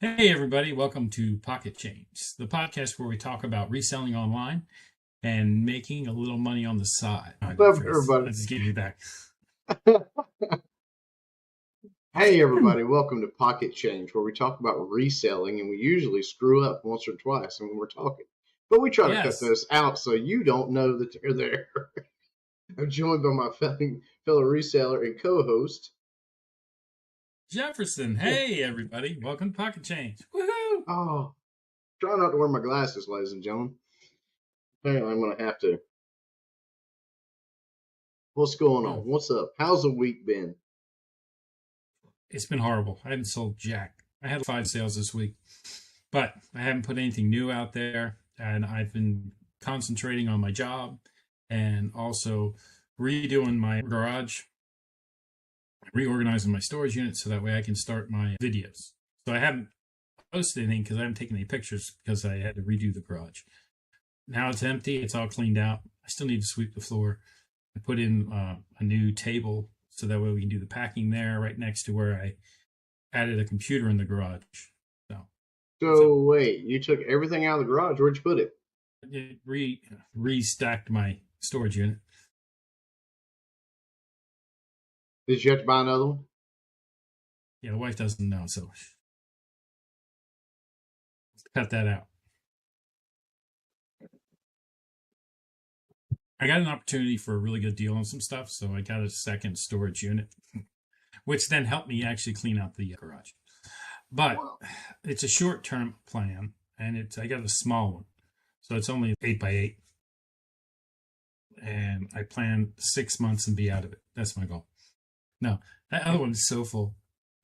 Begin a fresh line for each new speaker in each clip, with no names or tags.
Hey, everybody, welcome to Pocket Change, the podcast where we talk about reselling online and making a little money on the side.
Hello, everybody.
Let's get you back.
Hey, everybody. Welcome to Pocket Change, where we talk about reselling, and we usually screw up once or twice when we're talking. But we try to cut
Yes,
those out so you don't know that they're there. I'm joined by my fellow reseller and co-host.
Jefferson. Hey, everybody, welcome to Pocket Change. Woohoo!
Oh, try not to wear my glasses, ladies and gentlemen. Apparently, I'm going to have to. What's going on?
Oh,
What's up? How's the week been?
it's been horrible. I haven't sold jack. I had 5 sales this week, but I haven't put anything new out there, and I've been concentrating on my job and also redoing my garage, reorganizing my storage unit so that way I can start my videos. So I haven't posted anything because I haven't taken any pictures because I had to redo the garage. Now it's empty. It's all cleaned out. I still need to sweep the floor. I put in a new table so that way we can do the packing there right next to where I added a computer in the garage. So,
So, wait, you took everything out of the garage. Where'd you put it?
it restacked my storage unit.
Did you have to buy another one?
Yeah, the wife doesn't know, so cut that out. I got an opportunity for a really good deal on some stuff, so I got a second storage unit, which then helped me actually clean out the garage. But
Wow.
it's a short-term plan, and I got a small one, so it's only 8x8, and I plan 6 months and be out of it. That's my goal. No, that other one's so full.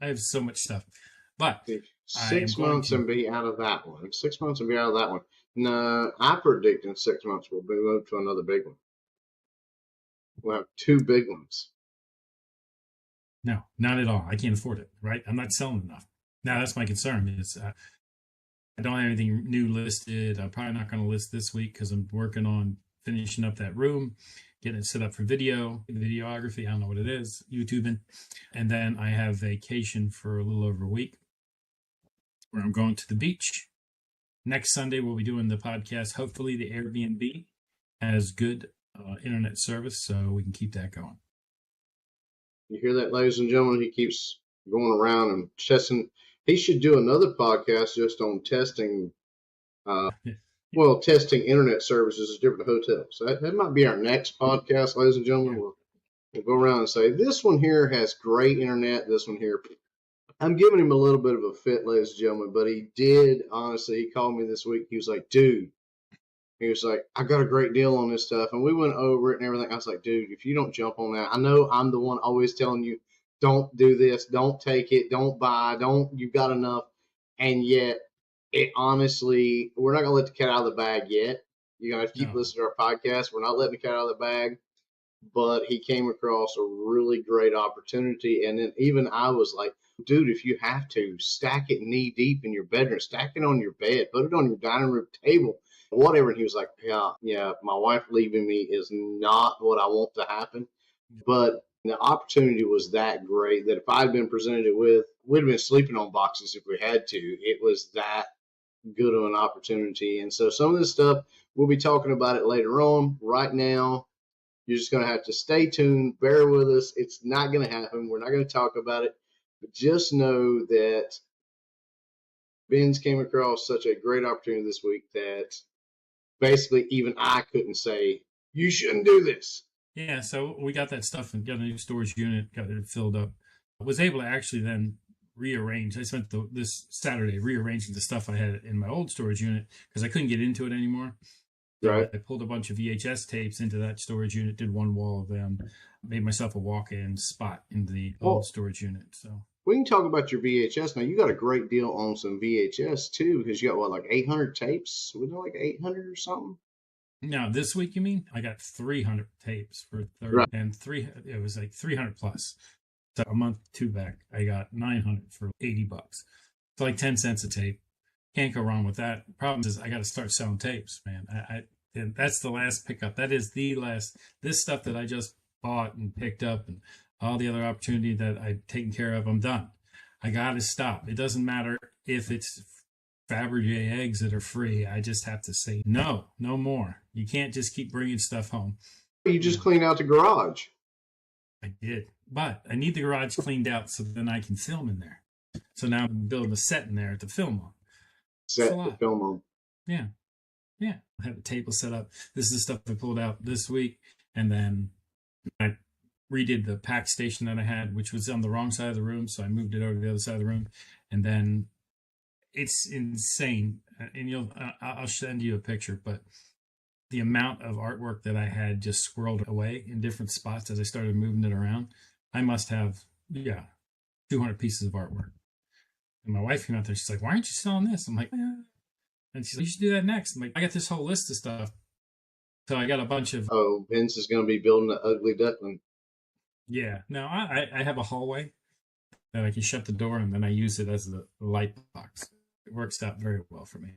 I have so much stuff, but I am
6 months
going
and be out of that one. 6 months and be out of that one. No, I predict in 6 months we'll be moved to another big one. We'll have two big ones.
no, not at all. I can't afford it. Right? I'm not selling enough. Now that's my concern. Is I don't have anything new listed. I'm probably not going to list this week because I'm working on finishing up that room, getting it set up for videography. I don't know what it is, YouTubing. And then I have vacation for a little over a week where I'm going to the beach. Next Sunday, we'll be doing the podcast. Hopefully, the Airbnb has good internet service, so we can keep that going.
You hear that, ladies and gentlemen? He keeps going around and testing. He should do another podcast just on testing. Testing internet services at different hotels. That might be our next podcast, ladies and gentlemen.
Yeah.
We'll go around and say this one here has great internet. This one here, I'm giving him a little bit of a fit, ladies and gentlemen, but he did, honestly, he called me this week. He was like, dude, he was like, I got a great deal on this stuff. And we went over it and everything. I was like, dude, if you don't jump on that, I know I'm the one always telling you, don't do this, don't take it, don't buy, you've got enough. And yet, it honestly, we're not going to let the cat out of the bag yet. You're going to have to keep
No.
listening to our podcast. We're not letting the cat out of the bag. But he came across a really great opportunity. And then even I was like, dude, if you have to, stack it knee deep in your bedroom, stack it on your bed, put it on your dining room table, whatever. And he was like, yeah, my wife leaving me is not what I want to happen. But the opportunity was that great that if I'd been presented it with, we'd have been sleeping on boxes if we had to. It was that good of an opportunity. And so some of this stuff, we'll be talking about it later on. Right now, you're just going to have to stay tuned, bear with us. It's not going to happen. We're not going to talk about it. But just know that Ben's came across such a great opportunity this week that basically even I couldn't say, you shouldn't do this.
Yeah, so we got that stuff and got a new storage unit, got it filled up. I was able to actually then rearrange. I spent this Saturday rearranging the stuff I had in my old storage unit because I couldn't get into it anymore. So
Right.
I pulled a bunch of VHS tapes into that storage unit, did one wall of them, made myself a walk-in spot in the old storage unit. So
we can talk about your VHS now. You got a great deal on some VHS too, because you got like 800 tapes? Was it like 800 or something?
now this week, you mean? I got 300 tapes for 30
Right.
and it was like 300 plus. So a month, two back, I got 900 for $80. It's like 10 cents a tape. Can't go wrong with that. The problem is I got to start selling tapes, man. And that's the last pickup. That is the last. This stuff that I just bought and picked up, and all the other opportunity that I've taken care of, I'm done. I got to stop. It doesn't matter if it's Fabergé eggs that are free. I just have to say, no, no more. You can't just keep bringing stuff home.
You just cleaned out the garage.
I did. But I need the garage cleaned out so then I can film in there. So now I'm building a set in there to film on.
Set to film on.
Yeah. Yeah. I have a table set up. This is the stuff I pulled out this week. And then I redid the pack station that I had, which was on the wrong side of the room. So I moved it over to the other side of the room. And then it's insane. And I'll send you a picture, but the amount of artwork that I had just squirreled away in different spots as I started moving it around, I must have, 200 pieces of artwork. And my wife came out there. She's like, why aren't you selling this? I'm like, and she's like, you should do that next. I'm like, I got this whole list of stuff. So I got a bunch of.
Oh, Vince is going to be building an ugly duckling.
Yeah. No, I have a hallway that I can shut the door and then I use it as the light box. It works out very well for me.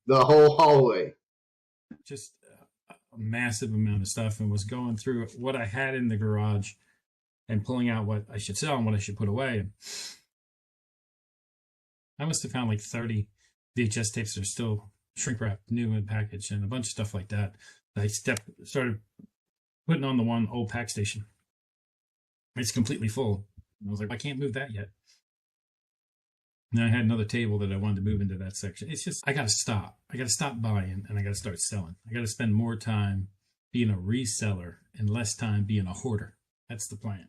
The whole hallway.
Just a massive amount of stuff, and was going through what I had in the garage and pulling out what I should sell and what I should put away. And I must have found like 30 VHS tapes that are still shrink wrapped, new and packaged, and a bunch of stuff like that. I started putting on the one old pack station. It's completely full. And I was like, I can't move that yet. And I had another table that I wanted to move into that section. It's just, I got to stop. I got to stop buying and I got to start selling. I got to spend more time being a reseller and less time being a hoarder. That's the plan.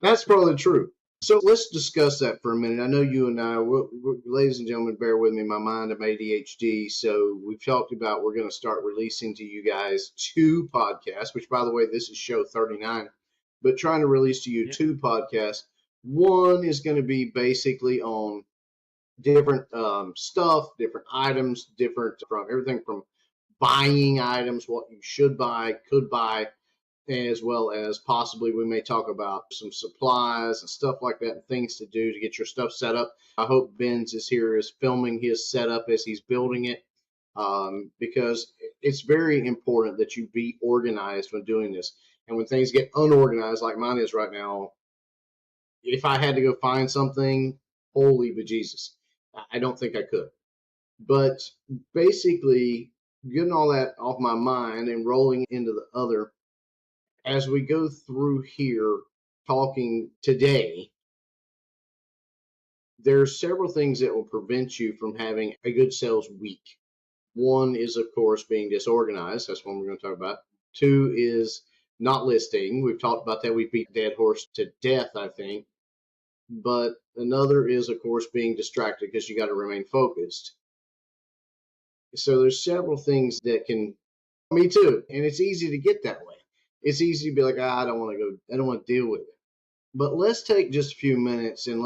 That's probably true. So let's discuss that for a minute. I know you and I, ladies and gentlemen, bear with me. My mind, I'm ADHD. So we've talked about we're going to start releasing to you guys 2 podcasts, which, by the way, this is show 39, but trying to release to you 2 podcasts. One is going to be basically on different stuff, different items, different from everything from buying items, what you should buy, could buy, as well as possibly we may talk about some supplies and stuff like that, and things to do to get your stuff set up. I hope Ben's is here is filming his setup as he's building it, because it's very important that you be organized when doing this. And when things get unorganized like mine is right now, if I had to go find something, holy bejesus, I don't think I could. But basically, getting all that off my mind and rolling into the other, as we go through here talking today, there's several things that will prevent you from having a good sales week. One is, of course, being disorganized. That's one we're going to talk about. 2 is not listing. We've talked about that. We beat dead horse to death, I think. But another is, of course, being distracted because you got to remain focused. So there's several things that can, me too. And it's easy to get that way. It's easy to be like, I don't want to go, I don't want to deal with it. But let's take just a few minutes and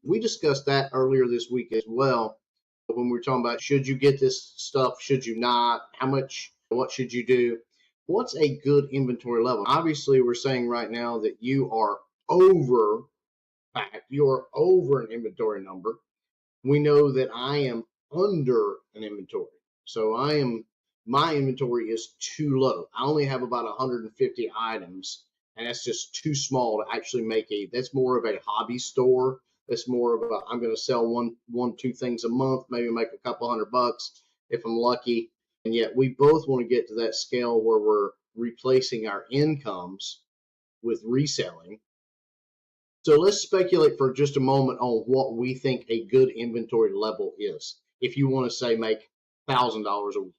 we discussed that earlier this week as well. When we were talking about, should you get this stuff? Should you not? How much? What should you do? What's a good inventory level? Obviously, we're saying right now that you're over an inventory number. We know that I am under an inventory. So my inventory is too low. I only have about 150 items, and that's just too small to actually make that's more of a hobby store. That's more of I'm going to sell one, 2 things a month, maybe make a couple $100 if I'm lucky. And yet we both want to get to that scale where we're replacing our incomes with reselling. So let's speculate for just a moment on what we think a good inventory level is. If you want to say make $1,000 a week.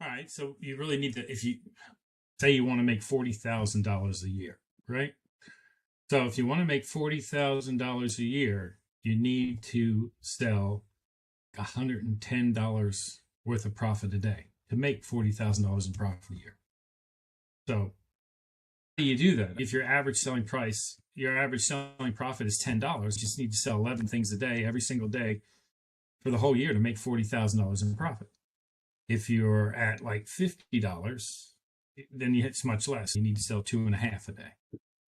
All right. So you really need to, if you say you want to make $40,000 a year, right? So if you want to make $40,000 a year, you need to sell $110 worth of profit a day to make $40,000 in profit a year. So how do you do that? If your average selling profit is $10, you just need to sell 11 things a day, every single day for the whole year to make $40,000 in profit. If you're at like $50, then it's much less. You need to sell 2.5 a day.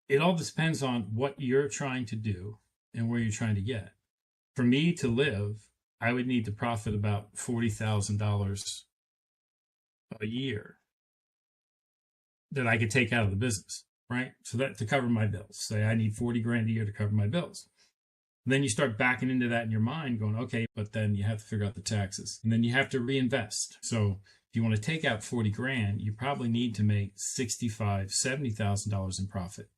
It all depends on what you're trying to do and where you're trying to get. For me to live, I would need to profit about $40,000 a year that I could take out of the business. right? So that to cover my bills. Say I need 40 grand a year to cover my bills. And then you start backing into that in your mind going, okay, but then you have to figure out the taxes and then you have to reinvest. So if you want to take out 40 grand, you probably need to make $65,000, $70,000 in profit.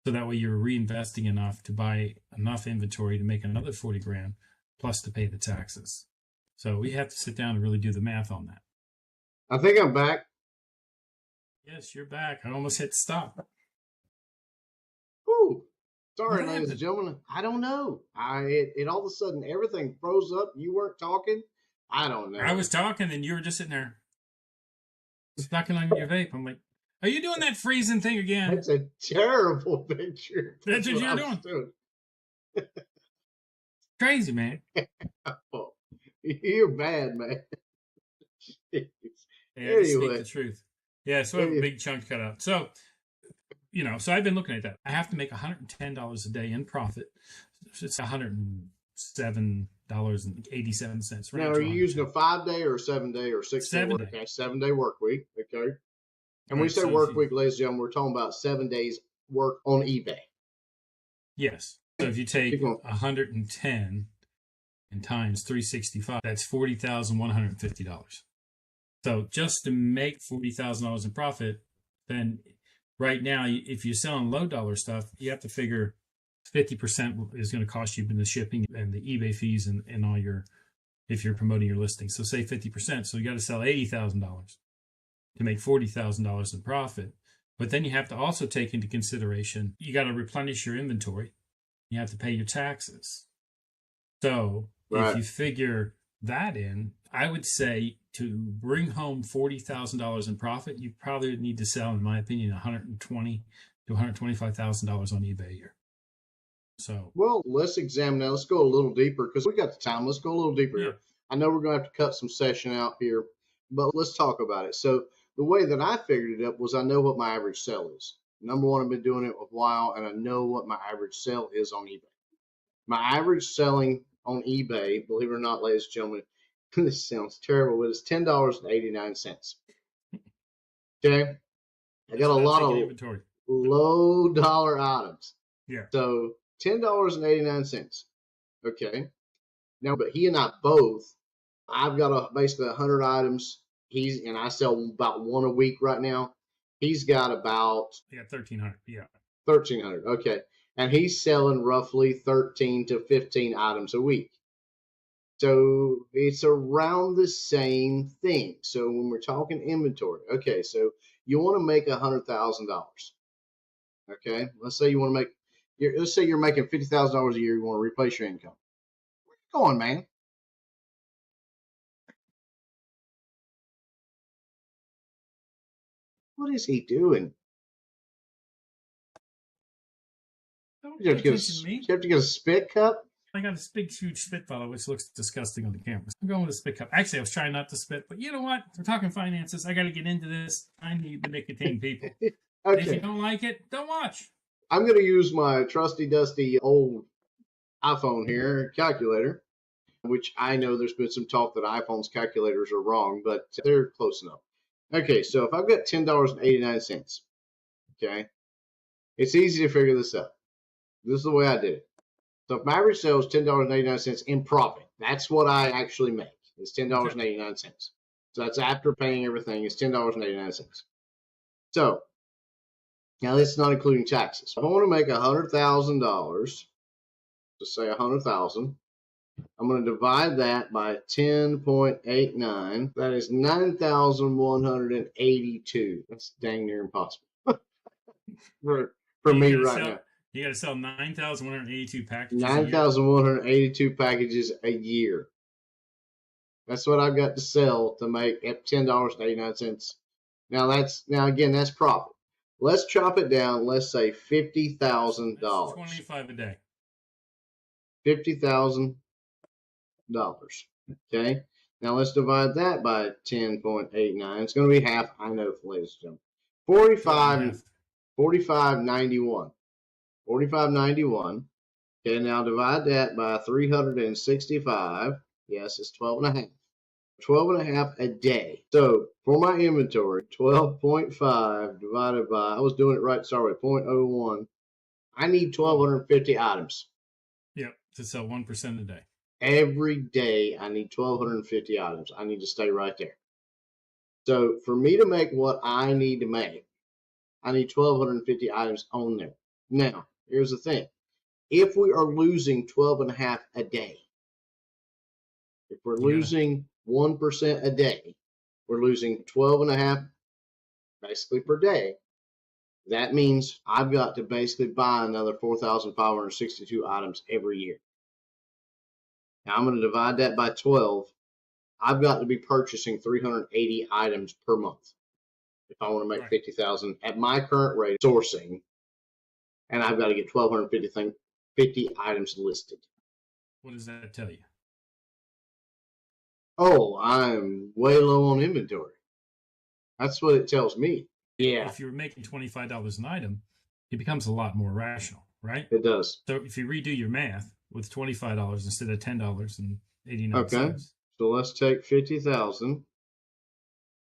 So that way you're reinvesting enough to buy enough inventory to make another 40 grand plus to pay the taxes. So we have to sit down and really do the math on that.
I think I'm back.
Yes, you're back. I almost hit stop.
Whew. Sorry,
What
ladies and
happened?
gentlemen. I don't know. It all of a sudden everything froze up. You weren't talking. I don't know.
I was talking and you were just sitting there snacking on your vape. I'm like, are you doing that freezing thing again?
That's a terrible picture.
That's what you're
I
doing.
was doing.
Crazy, man.
Oh, you're bad, man.
Yeah, just speak
Anyway,
the truth. Yeah, so I have a big chunk cut out. So, so I've been looking at that. I have to make $110 a day in profit. It's $107.87.
now are you using a 5-day or a 7-day or 6-day
7
work?
day.
Okay, 7-day work week. Okay. And when we
Right,
say
so
work week, ladies and gentlemen, we're talking about 7 days work on eBay.
Yes. So if you take 110 and times 365, that's $40,150. So just to make $40,000 in profit, then right now, if you're selling low dollar stuff, you have to figure 50% is going to cost you in the shipping and the eBay fees and all your, if you're promoting your listing. So say 50%. So you got to sell $80,000 to make $40,000 in profit. But then you have to also take into consideration, you got to replenish your inventory. You have to pay your taxes. So if you figure that in, I would say to bring home $40,000 in profit, you probably would need to sell, in my opinion, $120,000 to $125,000 on eBay a year. So,
well, let's examine that. Let's go a little deeper because we got the time. Let's go a little deeper here. I know we're going to have to cut some session out here, but let's talk about it. So the way that I figured it up was I know what my average sale is. Number one, I've been doing it a while, and I know what my average sale is on eBay. My average selling on eBay, believe it or not, ladies and gentlemen, this sounds terrible, but it's $10.89. Okay? I got a lot of
inventory.
low dollar items.
Yeah.
So $10.89. Okay. Now, but he and I both, I've got basically 100 items. And I sell about one a week right now. He's got about
1,300. Yeah.
1,300. Okay. And he's selling roughly 13 to 15 items a week. So it's around the same thing. So when we're talking inventory, okay, so you want to make $100,000. Okay. Let's say you want to let's say you're making $50,000 a year. You want to replace your income. Where you going, man? What is he doing?
Don't
You have to get a spit cup?
I got this big, huge spit bottle, which looks disgusting on the camera. I'm going with a spit cup. Actually, I was trying not to spit, but you know what? We're talking finances. I got to get into this. I need the nicotine, people.
Okay.
If you don't like it, don't watch.
I'm going to use my trusty, dusty old iPhone here, calculator, which I know there's been some talk that iPhone's calculators are wrong, but they're close enough. Okay, so if I've got $10.89, okay, it's easy to figure this out. This is the way I did it. So if my average sale is $10.89 in profit, that's what I actually make. It's $10.89. So that's after paying everything. It's $10.89. So now this is not including taxes. If I want to make $100,000, just say 100,000, I'm going to divide that by 10.89. That is 9,182. That's dang near impossible for me right now.
You got to sell 9,182 packages.
9,182 packages a year. That's what I've got to sell to make at $10.89. Now again, that's profit. Let's chop it down. Let's say $50,000.
$25 a day.
$50,000. Okay. Now let's divide that by 10.89. It's going to be half. I know, ladies and gentlemen. 45.91. 45.91. Okay, now divide that by 365. Yes, it's 12 and a half. 12.5 a day. So for my inventory, 12.5 divided by, I was doing it right, sorry, 0.01. I need 1,250 items.
Yep, to sell 1% a day.
Every day I need 1,250 items. I need to stay right there. So for me to make what I need to make, I need 1,250 items on there. Now, here's the thing. If we are losing 12.5 a day, if we're losing 1% a day, we're losing 12.5 basically per day. That means I've got to basically buy another 4,562 items every year. Now I'm going to divide that by 12. I've got to be purchasing 380 items per month if I want to make 50,000 at my current rate of sourcing, and I've got to get 1,250 items listed.
What does that tell you?
Oh, I'm way low on inventory. That's what it tells me. Yeah.
If you're making $25 an item, it becomes a lot more rational, right?
It does.
So if you redo your math with $25 instead of $10.89.
Okay. So let's take 50,000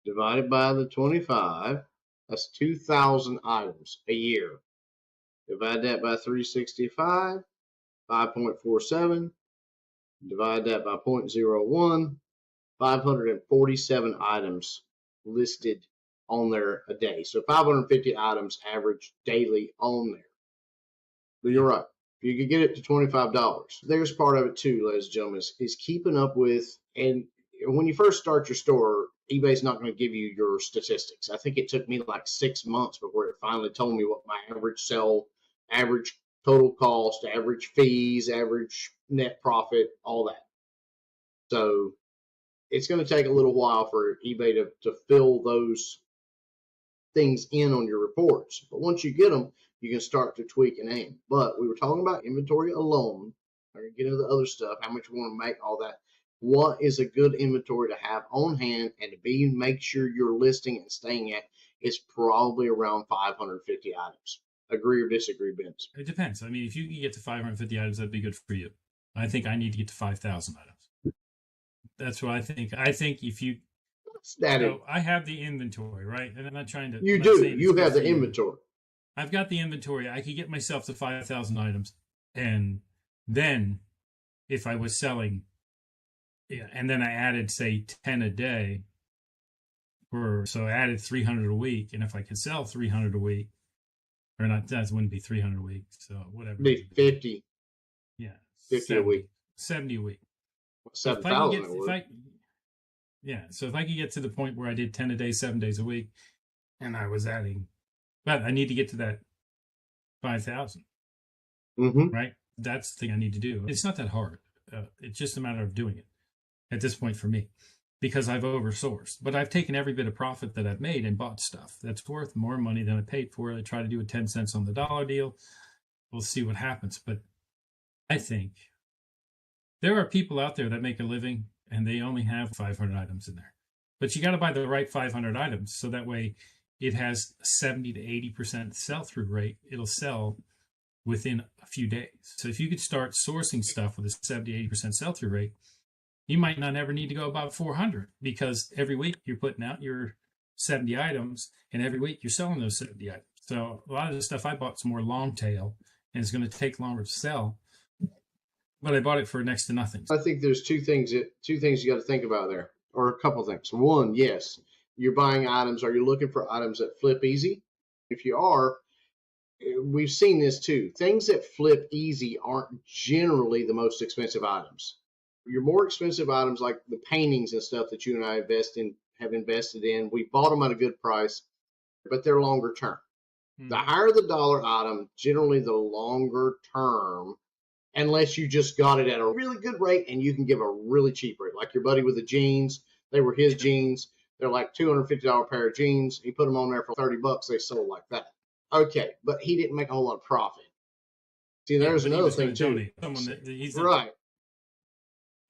divided by the 25. That's 2,000 items a year. Divide that by 365, 5.47. Divide that by 0.01, 547 items listed on there a day. So 550 items average daily on there. But you're right. You could get it to $25. There's part of it too, ladies and gentlemen, is keeping up with, and when you first start your store, eBay's not going to give you your statistics. I think it took me like 6 months before it finally told me what my average sell, average total cost, average fees, average net profit, all that. So it's going to take a little while for eBay to fill those things in on your reports. But once you get them, you can start to tweak and aim. But we were talking about inventory alone. I'm going to get into the other stuff, how much we want to make, all that. What is a good inventory to have on hand and to make sure you're listing and staying at is probably around 550 items. Agree or disagree, Vince?
It depends. I mean, if you can get to 550 items, that'd be good for you. I think I need to get to 5,000 items. That's what I think. I think if you, I have the inventory, right? And I'm not trying to.
You do. You have the inventory.
I've got the inventory. I could get myself to 5,000 items. And then if I was selling, and then I added, say, 10 a day, so I added 300 a week. And if I could sell 300 a week, or not, that wouldn't be 300 a week. So whatever. It'd
be 50.
Yeah.
50 70, a week.
70 a week.
7,000
yeah. So if I could get to the point where I did 10 a day, 7 days a week, and I was adding, but I need to get to that 5,000. Right? That's the thing I need to do. It's not that hard. It's just a matter of doing it at this point for me, because I've oversourced. But I've taken every bit of profit that I've made and bought stuff that's worth more money than I paid for it. I try to do a 10 cents on the dollar deal. We'll see what happens. But I think there are people out there that make a living and they only have 500 items in there. But you got to buy the right 500 items so that way it has 70 to 80% sell-through rate. It'll sell within a few days. So if you could start sourcing stuff with a 70, 80% sell-through rate, you might not ever need to go about 400 because every week you're putting out your 70 items and every week you're selling those 70 items. So a lot of the stuff I bought is more long tail and it's going to take longer to sell, but I bought it for next to nothing.
I think there's two things you got to think about there, or a couple things. One, yes, you're buying items. Are you looking for items that flip easy? If you are, we've seen this too. Things that flip easy aren't generally the most expensive items. Your more expensive items, like the paintings and stuff that you and I have invested in, we bought them at a good price, but they're longer term. The higher the dollar item, generally the longer term, unless you just got it at a really good rate and you can give a really cheap rate. Like your buddy with the jeans, they were his jeans. They're like $250 pair of jeans. He put them on there for $30. They sold like that. Okay, but he didn't make a whole lot of profit. See, there's another thing too. Right.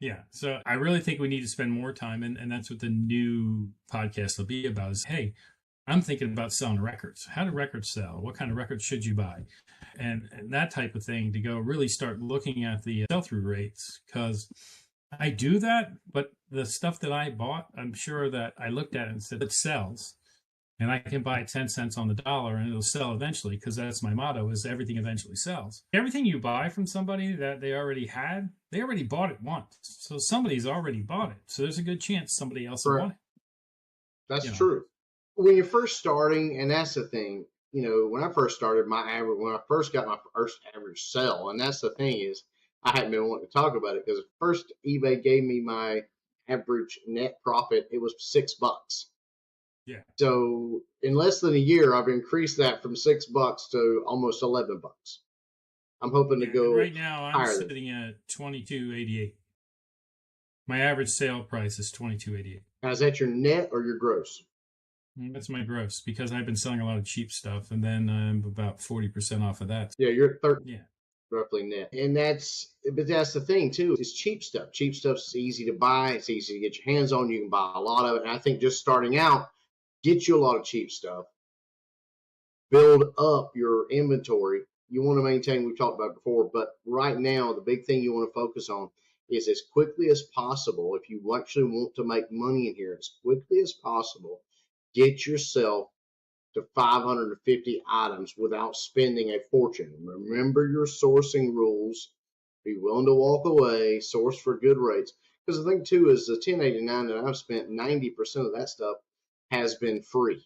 Yeah, so I really think we need to spend more time, and that's what the new podcast will be about is, hey, I'm thinking about selling records. How do records sell? What kind of records should you buy? And that type of thing to go really start looking at the sell-through rates, because I do that, but the stuff that I bought, I'm sure that I looked at it and said, it sells. And I can buy 10 cents on the dollar and it'll sell eventually, because that's my motto, is everything eventually sells. Everything you buy from somebody that they already had, they already bought it once. So somebody's already bought it. So there's a good chance somebody else will want it.
That's
You know,
true. When you're first starting, and that's the thing, when I first started, when I first got my first average sell, and that's the thing is, I hadn't been wanting to talk about it because first eBay gave me my average net profit. It was $6.
yeah.
So in less than a year, I've increased that from $6 to almost $11. I'm hoping to
Yeah. And
go
right now I'm
higher than
sitting at 22.88. My average sale price is 22.88.
that. Now, is that your net or your gross?
That's my gross, because I've been selling a lot of cheap stuff, and then I'm about 40% off of that.
Yeah, you're at 30.
Yeah.
Roughly net. But that's the thing too. It's cheap stuff. Cheap stuff's easy to buy. It's easy to get your hands on. You can buy a lot of it. And I think just starting out, get you a lot of cheap stuff. Build up your inventory. You want to maintain, we talked about before, but right now, the big thing you want to focus on is as quickly as possible. If you actually want to make money in here, as quickly as possible, get yourself to 550 items without spending a fortune. Remember your sourcing rules. Be willing to walk away, source for good rates. Because the thing too is the 1089 that I've spent, 90% of that stuff has been free.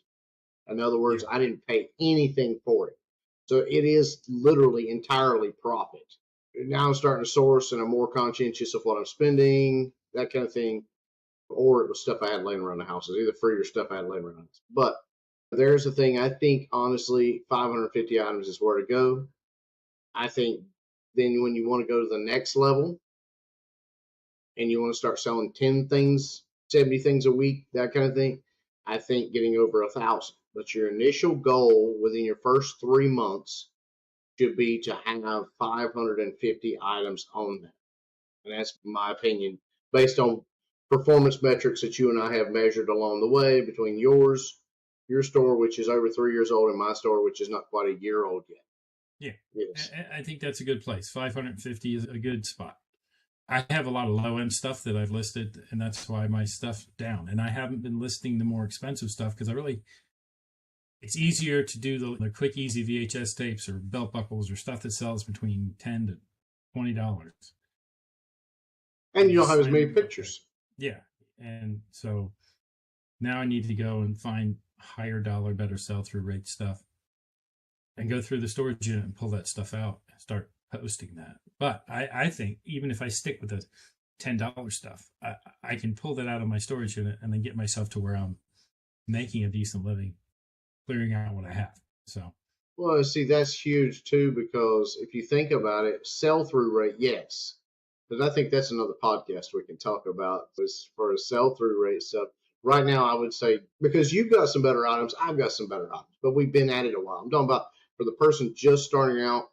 In other words,
Yeah.
I didn't pay anything for it. So it is literally entirely profit. Now I'm starting to source and I'm more conscientious of what I'm spending, that kind of thing. Or it was stuff I had laying around the house. It's either free or stuff I had laying around the house. But there's the thing. I think honestly, 550 items is where to go. I think then when you want to go to the next level and you want to start selling 10 things, 70 things a week, that kind of thing, I think getting over 1,000. But your initial goal within your first 3 months should be to have 550 items on that. And that's my opinion based on performance metrics that you and I have measured along the way between your store, which is over 3 years old, and my store, which is not quite a year old yet.
Yeah.
Yes.
I think that's a good place. 550 is a good spot. I have a lot of low end stuff that I've listed, and that's why my stuff's down. And I haven't been listing the more expensive stuff because it's easier to do the quick, easy VHS tapes or belt buckles or stuff that sells between $10 to $20.
And you don't have as many pictures.
Yeah. And so now I need to go and find higher dollar, better sell through rate stuff and go through the storage unit and pull that stuff out and start posting that. But I think even if I stick with the $10 stuff, I can pull that out of my storage unit and then get myself to where I'm making a decent living, clearing out what I have. So,
well, see, that's huge too, because if you think about it, sell through rate, yes. But I think that's another podcast we can talk about as far as sell through rate stuff. Right now, I would say because you've got some better items, I've got some better items, but we've been at it a while. I'm talking about for the person just starting out,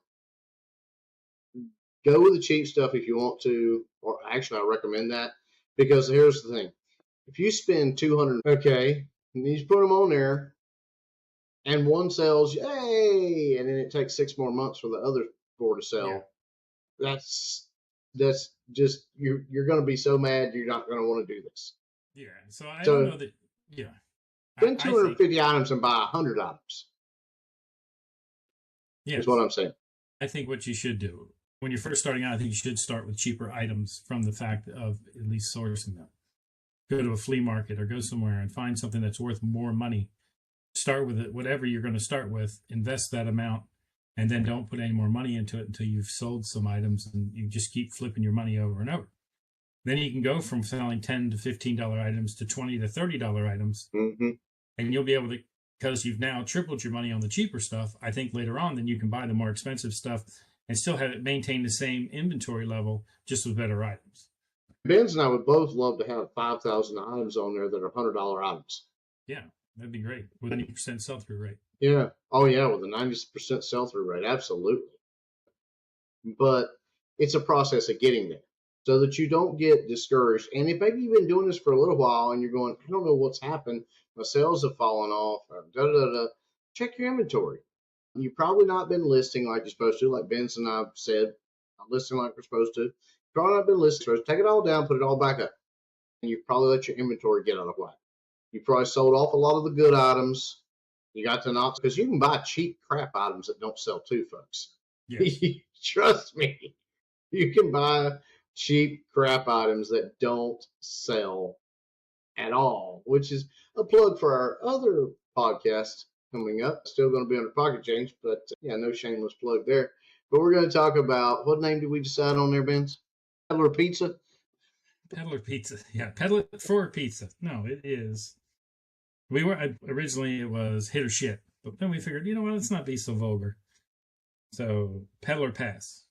go with the cheap stuff if you want to, or actually, I recommend that because here's the thing: if you spend 200, okay, and you put them on there, and one sells, yay, and then it takes 6 more months for the other four to sell.
yeah.
That's just you're going to be so mad you're not going to want to do this.
Yeah. So I don't
So
know that. Yeah.
spend
I think,
250 items and buy 100 items.
yes.
Is what I'm saying.
I think what you should do when you're first starting out, I think you should start with cheaper items from the fact of at least sourcing them. Go to a flea market or go somewhere and find something that's worth more money. Start with it, whatever you're going to start with, invest that amount, and then don't put any more money into it until you've sold some items, and you just keep flipping your money over and over. Then you can go from selling $10 to $15 items to $20 to $30 items, and you'll be able to, because you've now tripled your money on the cheaper stuff. I think later on, then you can buy the more expensive stuff and still have it maintain the same inventory level, just with better items.
Ben's and I would both love to have 5,000 items on there that are $100 items.
Yeah, that'd be great with 90% sell-through rate.
Yeah. Oh, yeah, with a 90% sell-through rate. Absolutely. But it's a process of getting there so that you don't get discouraged. And if maybe you've been doing this for a little while and you're going, I don't know what's happened, my sales have fallen off, check your inventory. You've probably not been listing like you're supposed to, like Ben's and I've said, not listing like we're supposed to. probably not been listed first. Take it all down, put it all back up. And you've probably let your inventory get out of whack. You probably sold off a lot of the good items. You got to not, because you can buy cheap crap items that don't sell too, folks.
Yes.
Trust me, you can buy cheap crap items that don't sell at all, which is a plug for our other podcast coming up. Still going to be under Pocket Change, but yeah, no shameless plug there. But we're going to talk about, what name did we decide on there, Benz? Peddler Pizza?
Peddler Pizza. Yeah, Peddler for Pizza. No, it is. We were originally it was hit or shit, but then we figured, you know what, let's not be so vulgar. So Peddler Pass.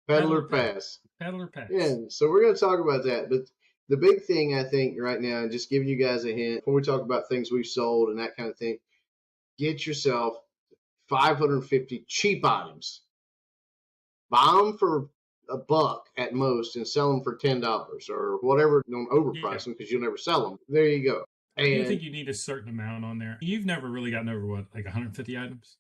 Peddler Pass.
Peddler Pass.
Yeah, so we're going to talk about that. But the big thing, I think, right now, and just giving you guys a hint, before we talk about things we've sold and that kind of thing, get yourself 550 cheap items. Buy them for $1 at most and sell them for $10 or whatever. Don't overprice them because you'll never sell them. There you go.
And I think you need a certain amount on there. You've never really gotten over what, like 150 items?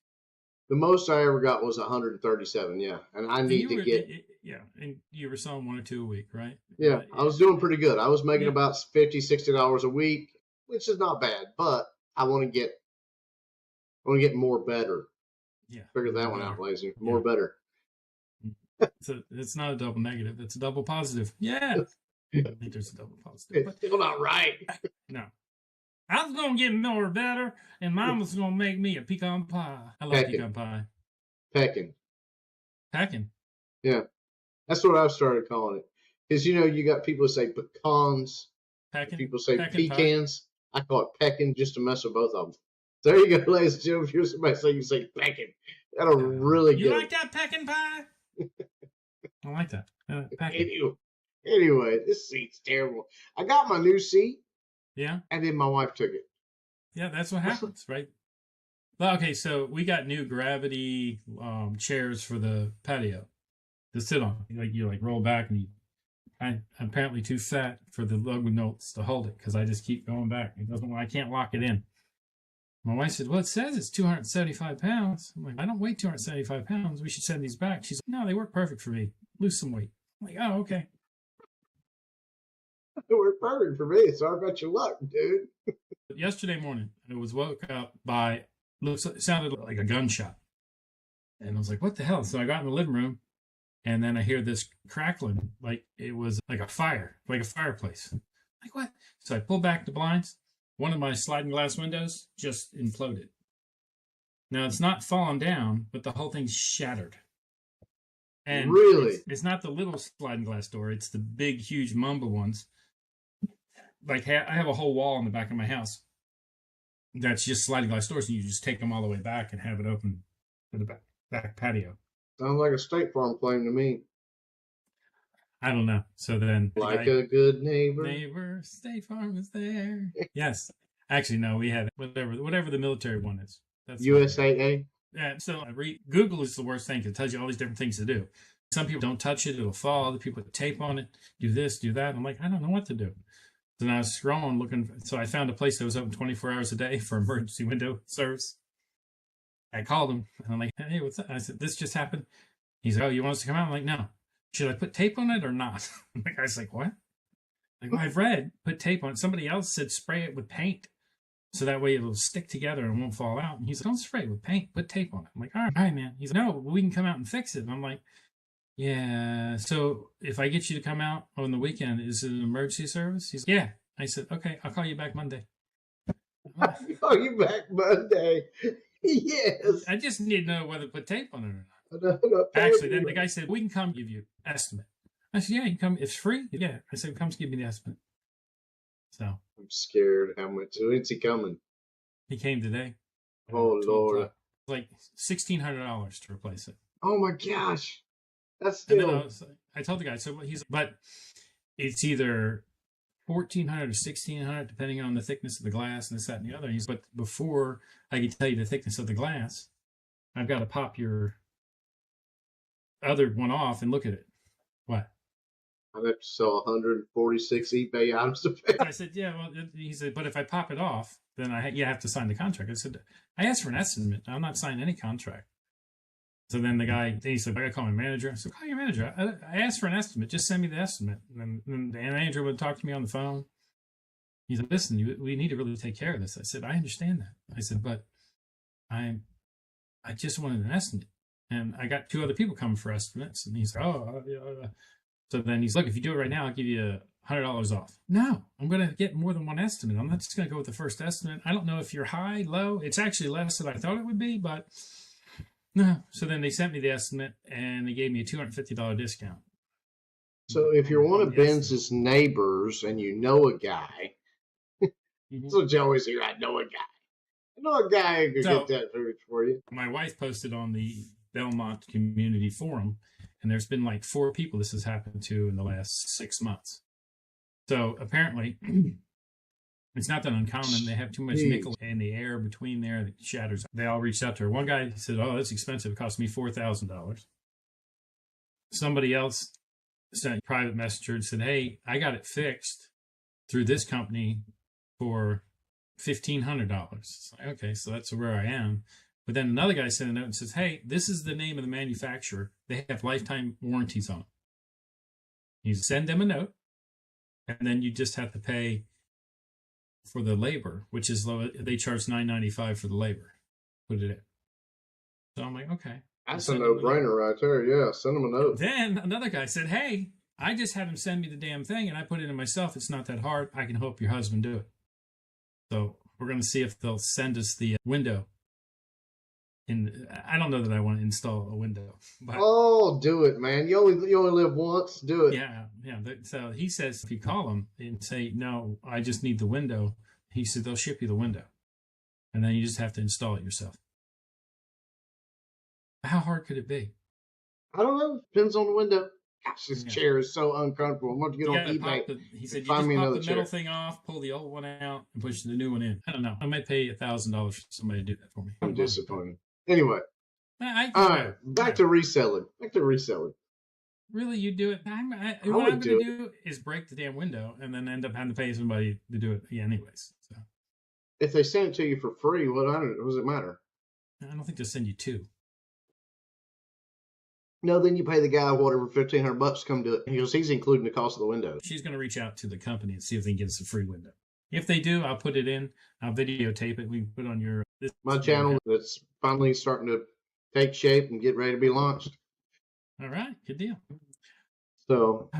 The most I ever got was 137, yeah. And I need to get...
Yeah, and you were selling 1 or 2 a week, right?
Yeah, I was doing pretty good. I was making about $50, $60 a week, which is not bad, but I want to get more better.
Yeah.
Figure that one out, Lazy. More better.
So it's not a double negative, it's a double positive. Yeah. I think there's a double positive.
It's still not right.
No. I was going to get more better, and Mom was going to make me a pecan pie. I love pecan pie.
Pecan.
Pecan.
Yeah. That's what I've started calling it. Because, you got people who say pecans.
Pecan.
People say
Pecan
pecans. Pie. I call it pecan just to mess with both of them. There you go, ladies and gentlemen. If you're somebody say you say pecan, that'll really
You
get
like that pecan pie? I like that.
Anyway, this seat's terrible. I got my new seat.
Yeah.
And then my wife took it.
Yeah, that's what happens, right? Well, okay, so we got new gravity chairs for the patio to sit on. You roll back, and I'm apparently too fat for the lug notes to hold it because I just keep going back. I can't lock it in. My wife said, well, it says it's 275 pounds. I'm like, I don't weigh 275 pounds. We should send these back. She's like, no, they work perfect for me. Lose some weight. I'm like, oh, okay.
They work perfect for me. Sorry about your luck, dude.
Yesterday morning, I was woke up by, it sounded like a gunshot. And I was like, what the hell? So I got in the living room, and then I hear this crackling, like it was like a fire, like a fireplace. Like, what? So I pulled back the blinds. One of my sliding glass windows just imploded. Now, it's not fallen down, but the whole thing's shattered. And
really?
It's not the little sliding glass door. It's the big, huge Mamba ones. Like, I have a whole wall in the back of my house that's just sliding glass doors, and you just take them all the way back and have it open for the back patio.
Sounds like a State Farm claim to me.
I don't know. So then,
like a good neighbor.
Neighbor, State Farm is there. Yes. Actually, no, we had whatever the military one is. That's
USAA.
Yeah. So Google is the worst thing because it tells you all these different things to do. Some people don't touch it; it'll fall. Other people put tape on it. Do this, do that. I'm like, I don't know what to do. So then I was scrolling, looking. So I found a place that was open 24 hours a day for emergency window service. I called him, and I'm like, hey, what's that? I said, this just happened. He's like, oh, you want us to come out? I'm like, no. Should I put tape on it or not? The guy's like, what? Like, well, I've read, put tape on it. Somebody else said spray it with paint. So that way it'll stick together and won't fall out. And he's like, don't spray it with paint, put tape on it. I'm like, all right, man. He's like, no, we can come out and fix it. And I'm like, yeah. So if I get you to come out on the weekend, is it an emergency service? He's like, yeah. I said, okay, I'll call you back Monday.
I'll call you back Monday. Yes.
I just need to know whether to put tape on it or not.
No,
actually, then the guy said, we can come give you an estimate. I said, yeah, you can come. It's free. Yeah. I said, come give me the estimate. So
I'm scared. How much? When's he coming?
He came today.
Oh, Lord.
Like $1,600 to replace it.
Oh, my gosh. That's still...
And then I told the guy, but it's either $1,400 or $1,600, depending on the thickness of the glass and this, that, and the other. But before I can tell you the thickness of the glass, I've got to pop your other one off and look at it. What?
I'd have to sell 146 eBay items to pay.
I said, yeah, well, he said, but if I pop it off, then you have to sign the contract. I said, I asked for an estimate. I'm not signing any contract. So then the guy, he said, I got to call my manager. I said, call your manager. I asked for an estimate. Just send me the estimate. And then the manager would talk to me on the phone. He said, listen, we need to really take care of this. I said, I understand that. I said, but I just wanted an estimate. And I got 2 other people coming for estimates. And he's like, oh, yeah. So then he's like, if you do it right now, I'll give you $100 off. No, I'm going to get more than one estimate. I'm not just going to go with the first estimate. I don't know if you're high, low. It's actually less than I thought it would be, but no. So then they sent me the estimate and they gave me a $250 discount.
So if you're one of Ben's neighbors and you know a guy, that's what you always hear, I know a guy. I know a guy who could get that food for you.
My wife posted on the Belmont community forum, and there's been like 4 people this has happened to in the last 6 months. So apparently, it's not that uncommon. They have too much nickel in the air between there that shatters. They all reached out to her. One guy said, oh, that's expensive. It cost me $4,000. Somebody else sent a private messenger and said, hey, I got it fixed through this company for $1,500. It's like, okay, so that's where I am. But then another guy sent a note and says, hey, this is the name of the manufacturer. They have lifetime warranties on them. You send them a note, and then you just have to pay for the labor, which is low. They charge $9.95 for the labor. Put it in. So I'm like, okay.
That's a no-brainer right there. Yeah, send them a note.
Then another guy said, hey, I just had him send me the damn thing, and I put it in myself. It's not that hard. I can help your husband do it. So we're going to see if they'll send us the window. I don't know that I want to install a window. But
oh, do it, man. You only live once. Do it.
Yeah. So he says if you call them and say, no, I just need the window, he said they'll ship you the window. And then you just have to install it yourself. How hard could it be?
I don't know. Depends on the window. Gosh, this chair is so uncomfortable. I'm going to get on eBay.
He said, you just pop the metal thing off, pull the old one out, and push the new one in. I don't know. I might pay $1,000 for somebody to do that for me.
I'm disappointed. Anyway. All right. Back to reselling.
Really, you do it? What I'm going to do is break the damn window and then end up having to pay somebody to do it anyways. So,
if they send it to you for free, what does it matter?
I don't think they'll send you 2.
No, then you pay the guy whatever $1,500 to come do it because he's including the cost of the window.
She's going to reach out to the company and see if they can give us a free window. If they do, I'll put it in. I'll videotape it. We can put it on
my channel that's finally starting to take shape and get ready to be launched.
All right, good deal.
So,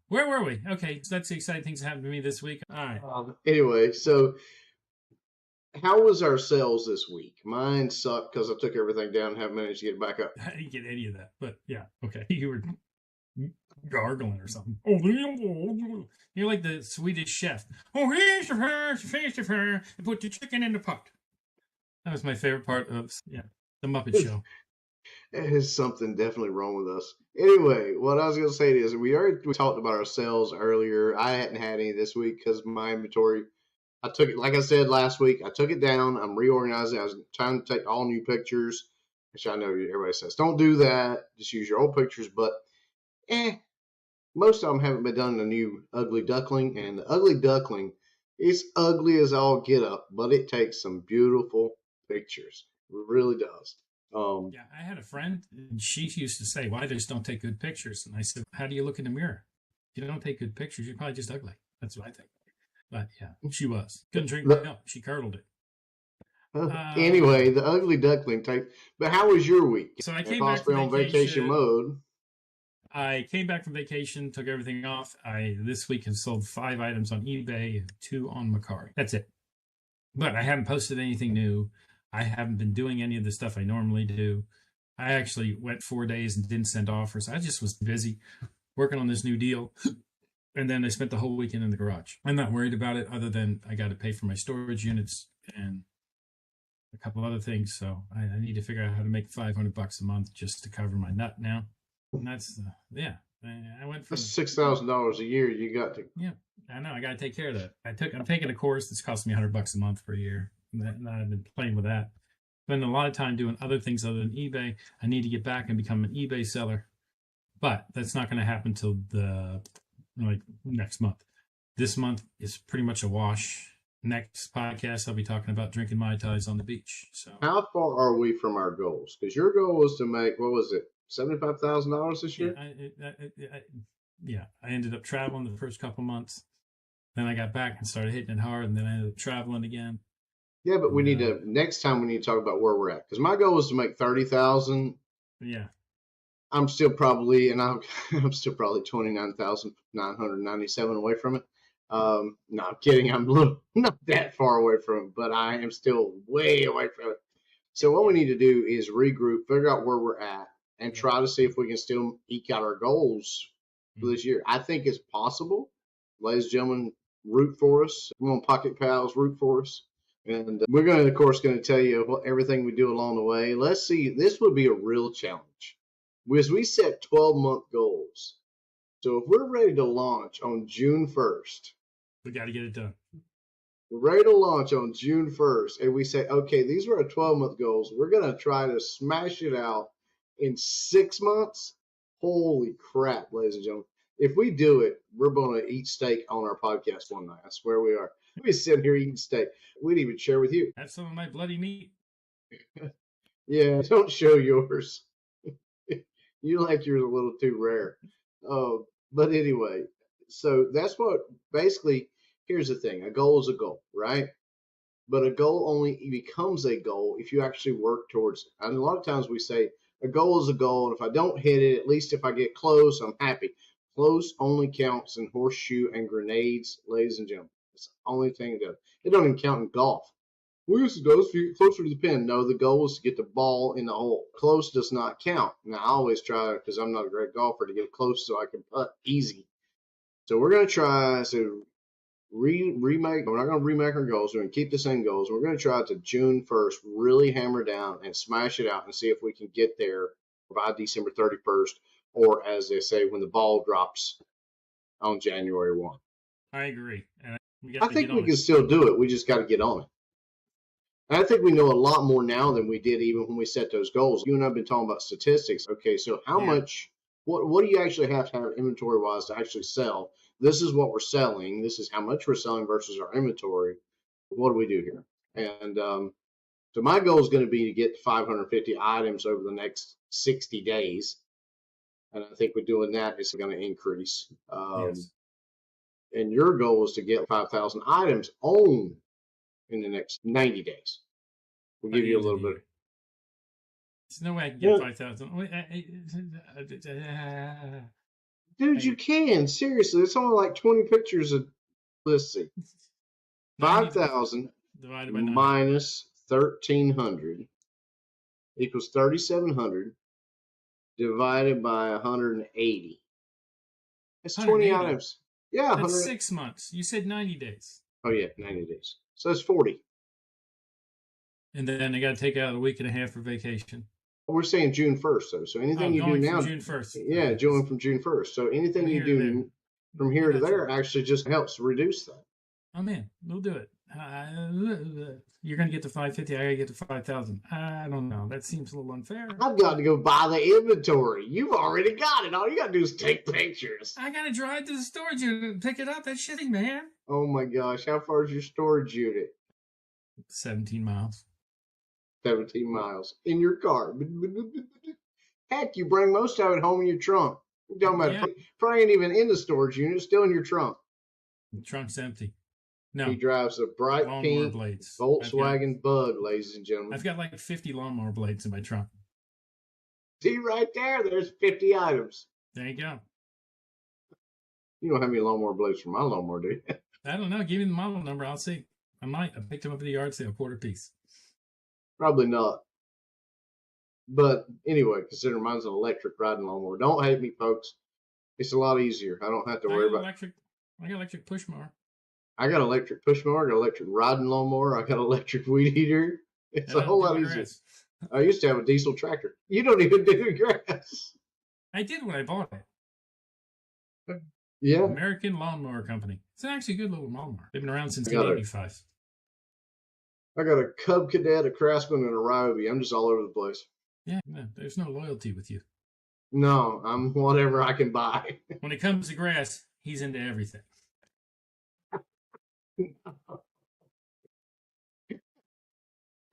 where were we? Okay, so that's the exciting things that happened to me this week. All right.
Anyway, so how was our sales this week? Mine sucked because I took everything down and haven't managed to get it back up.
I didn't get any of that, but yeah, okay. You were gargling or something. You're like the Swedish chef. Oh, here's the her, and put the chicken in the pot. That was my favorite part of the Muppet Show.
There's something definitely wrong with us. Anyway, what I was going to say is we talked about our sales earlier. I hadn't had any this week because my inventory, I took it, like I said last week, I took it down. I'm reorganizing. I was trying to take all new pictures, which I know everybody says, don't do that. Just use your old pictures. But most of them haven't been done in the new Ugly Duckling. And the Ugly Duckling is ugly as all get up, but it takes some beautiful pictures. It really does.
I had a friend, and she used to say, well, I just don't take good pictures. And I said, how do you look in the mirror? If you don't take good pictures, you're probably just ugly. That's what I think. But yeah, she was. Couldn't drink milk. She curdled it.
Anyway, the Ugly Duckling type. But how was your week?
So I came back from
vacation mode.
I came back from vacation, took everything off. This week have sold 5 items on eBay, 2 on Mercari. That's it. But I haven't posted anything new. I haven't been doing any of the stuff I normally do. I actually went 4 days and didn't send offers. I just was busy working on this new deal. And then I spent the whole weekend in the garage. I'm not worried about it other than I got to pay for my storage units and a couple other things. So I need to figure out how to make $500 a month just to cover my nut now. And that's, I went from
$6,000 a year. You got to.
Yeah, I know. I got to take care of that. I'm taking a course that's cost me $100 a month for a year. And I've been playing with that. Spend a lot of time doing other things other than eBay. I need to get back and become an eBay seller, but that's not going to happen till next month. This month is pretty much a wash. Next podcast, I'll be talking about drinking Mai Tais on the beach. So
How far are we from our goals? Because your goal was to make, what was it, $75,000 this year?
I ended up traveling the first couple months. Then I got back and started hitting it hard, and then I ended up traveling again.
Yeah, but we need to, next time we need to talk about where we're at. Because my goal was to make 30,000.
Yeah.
I'm still probably, I'm still probably 29,997 away from it. No, I'm kidding. I'm not that far away from it, but I am still way away from it. So what we need to do is regroup, figure out where we're at, and try to see if we can still eke out our goals for this year. I think it's possible. Ladies and gentlemen, root for us. Come on, Pocket Pals, root for us. And we're going to, of course, going to tell you everything we do along the way. Let's see. This would be a real challenge. Because we set 12-month goals. So if we're ready to launch on June 1st,
we got to get it done.
We're ready to launch on June 1st, and we say, okay, these are our 12-month goals. We're going to try to smash it out in 6 months. Holy crap, ladies and gentlemen. If we do it, we're going to eat steak on our podcast one night. I swear we are. We're sitting here eating steak. We'd even share with you.
Have some of my bloody meat.
Yeah, don't show yours. You like yours a little too rare. But anyway, so that's what basically, here's the thing. A goal is a goal, right? But a goal only becomes a goal if you actually work towards it. And a lot of times we say a goal is a goal, and if I don't hit it, at least if I get close, I'm happy. Close only counts in horseshoe and grenades, ladies and gentlemen. It's the only thing it does. It don't even count in golf. We used to go closer to the pin. No, the goal is to get the ball in the hole. Close does not count. Now, I always try, because I'm not a great golfer, to get close so I can putt easy. So we're going to try to remake. We're not going to remake our goals. We're going to keep the same goals. We're going to try to June 1st, really hammer down and smash it out and see if we can get there by December 31st, or as they say, when the ball drops on January 1.
I agree. And
I think we can still do it. We just got to get on it. And I think we know a lot more now than we did even when we set those goals. You and I have been talking about statistics. Okay, so how much, what do you actually have to have inventory-wise to actually sell? This is what we're selling. This is how much we're selling versus our inventory. What do we do here? And so my goal is going to be to get 550 items over the next 60 days. And I think we're doing that. It's going to increase.
Yes.
And your goal is to get 5,000 items on in the next 90 days. We'll give you a little bit.
There's no way I can get 5,000.
Dude, you can. Seriously, it's only like 20 pictures of, let's see. 5,000
divided by
minus 1,300 equals 3,700 divided by 180. That's 20 items. Yeah.
That's 6 months. You said 90 days.
Oh, yeah, 90 days. So that's 40.
And then I got to take out a week and a half for vacation.
We're saying June 1st, though. So anything you do now.
June 1st.
Yeah, going from June 1st. So anything you do from here to there actually just helps reduce that.
Oh, man, we'll do it. You're going to get to 550. I got to get to 5,000. I don't know. That seems a little unfair.
I've got to go buy the inventory. You've already got it. All you got to do is take pictures.
I got to drive to the storage unit and pick it up. That's shitty, man.
Oh, my gosh. How far is your storage unit?
17 miles.
17 miles. In your car. Heck, you bring most of it home in your trunk. You're talking about probably ain't even in the storage unit. It's still in your trunk.
The trunk's empty. No.
He drives a bright pink Volkswagen Bug, ladies and gentlemen.
I've got like 50 lawnmower blades in my trunk.
See right there? There's 50 items.
There you go.
You don't have any lawnmower blades for my lawnmower, do you?
I don't know. Give me the model number. I'll see. I might. I picked them up at the yard sale, quarter piece.
Probably not. But anyway, consider mine's an electric riding lawnmower. Don't hate me, folks. It's a lot easier. I don't have to worry about
electric. I got electric push mower.
I got electric push mower. I got electric riding lawnmower. I got electric weed eater. It's a whole lot easier. I used to have a diesel tractor. You don't even do grass.
I did when I bought it.
Yeah.
American Lawnmower Company. It's actually a good little lawnmower. They've been around since 1985.
I got a Cub Cadet, a Craftsman, and a Ryobi. I'm just all over the place.
Yeah, no, there's no loyalty with you.
No, I'm whatever I can buy.
When it comes to grass, he's into everything.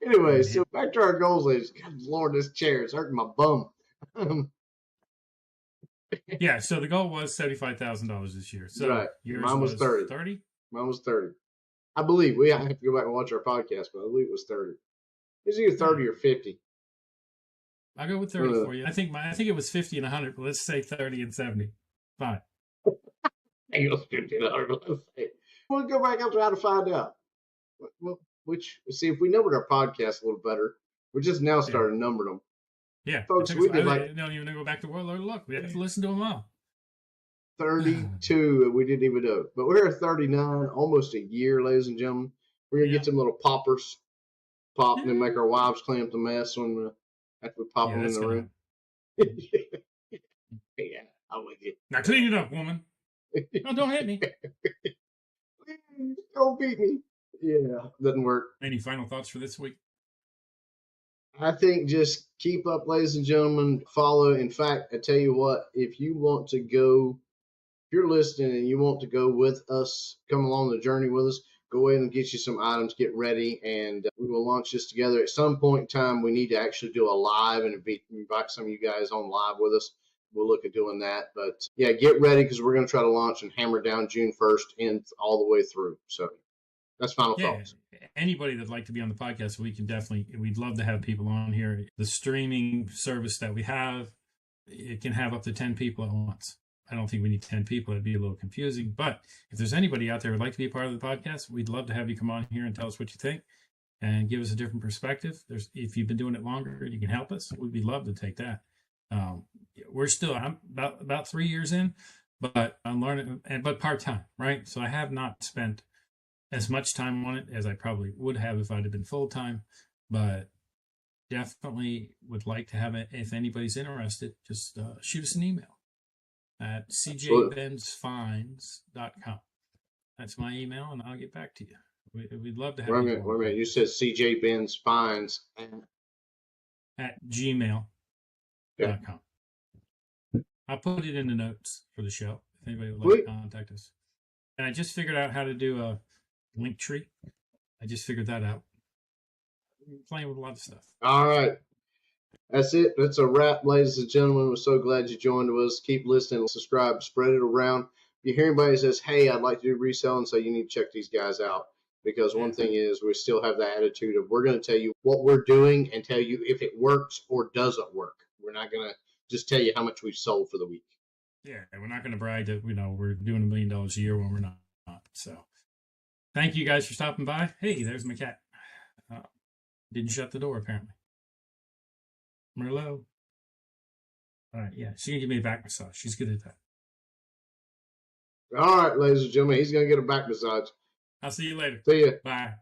Anyway, so back to our goals, ladies. God, Lord, this chair is hurting my bum.
Yeah, so the goal was $75,000 this year. So
right.
yours
Mine was 30.
30?
Mine was 30. I believe we have to go back and watch our podcast, but I believe it was 30. It's either 30 or 50.
I'll go with 30 for you. I think it was 50 and 100, but let's say 30 and 70. Fine.
I think it was 50 and 100. Let's say. We'll go back and try to find out. Well, see if we numbered our podcast a little better. We just now started numbering them.
Yeah,
folks, we did
don't even go back to Warlord. Look, we have to listen to them all.
32, we didn't even know. But we're at 39, almost a year, ladies and gentlemen. We're going to get some little poppers pop and make our wives clean up the mess after we pop them in the room. Yeah, I'm with you.
Now clean it up, woman. No, don't hit me.
Don't beat me. Yeah, doesn't work.
Any final thoughts for this week?
I think just keep up, ladies and gentlemen. Follow. In fact, I tell you what, if you want to go, if you're listening and you want to go with us, come along the journey with us, go ahead and get you some items, get ready, and we will launch this together. At some point in time, we need to actually do a live and invite some of you guys on live with us. We'll look at doing that. But yeah, get ready because we're going to try to launch and hammer down June 1st and all the way through. So that's final thoughts.
Anybody that'd like to be on the podcast, we'd love to have people on here. The streaming service that we have, it can have up to 10 people at once. I don't think we need 10 people. It'd be a little confusing. But if there's anybody out there who'd like to be a part of the podcast, we'd love to have you come on here and tell us what you think and give us a different perspective. If you've been doing it longer and you can help us, we'd love to take that. I'm about 3 years in, but I'm learning, but part-time, right? So I have not spent as much time on it as I probably would have if I'd have been full-time, but definitely would like to have it. If anybody's interested, just shoot us an email at cjbensfines.com. That's my email, and I'll get back to you. We'd love to have you.
Wait a minute. You said cjbensfines
at gmail.com.
Yeah.
I'll put it in the notes for the show if anybody would like to contact us. And I just figured out how to do a link tree. I just figured that out. I'm playing with a lot of stuff.
All right. That's it. That's a wrap, ladies and gentlemen. We're so glad you joined us. Keep listening, subscribe, spread it around. If you hear anybody that says, hey, I'd like to do reselling, so you need to check these guys out. Because one thing is, we still have the attitude of we're going to tell you what we're doing and tell you if it works or doesn't work. We're not going to just tell you how much we've sold for the week.
Yeah, and we're not going to brag that we're doing $1 million a year when we're not. So thank you guys for stopping by. Hey, there's my cat. Didn't shut the door, apparently. Merlot. All right, yeah, she can give me a back massage. She's good at that.
All right, ladies and gentlemen, he's going to get a back massage.
I'll see you later.
See ya.
Bye.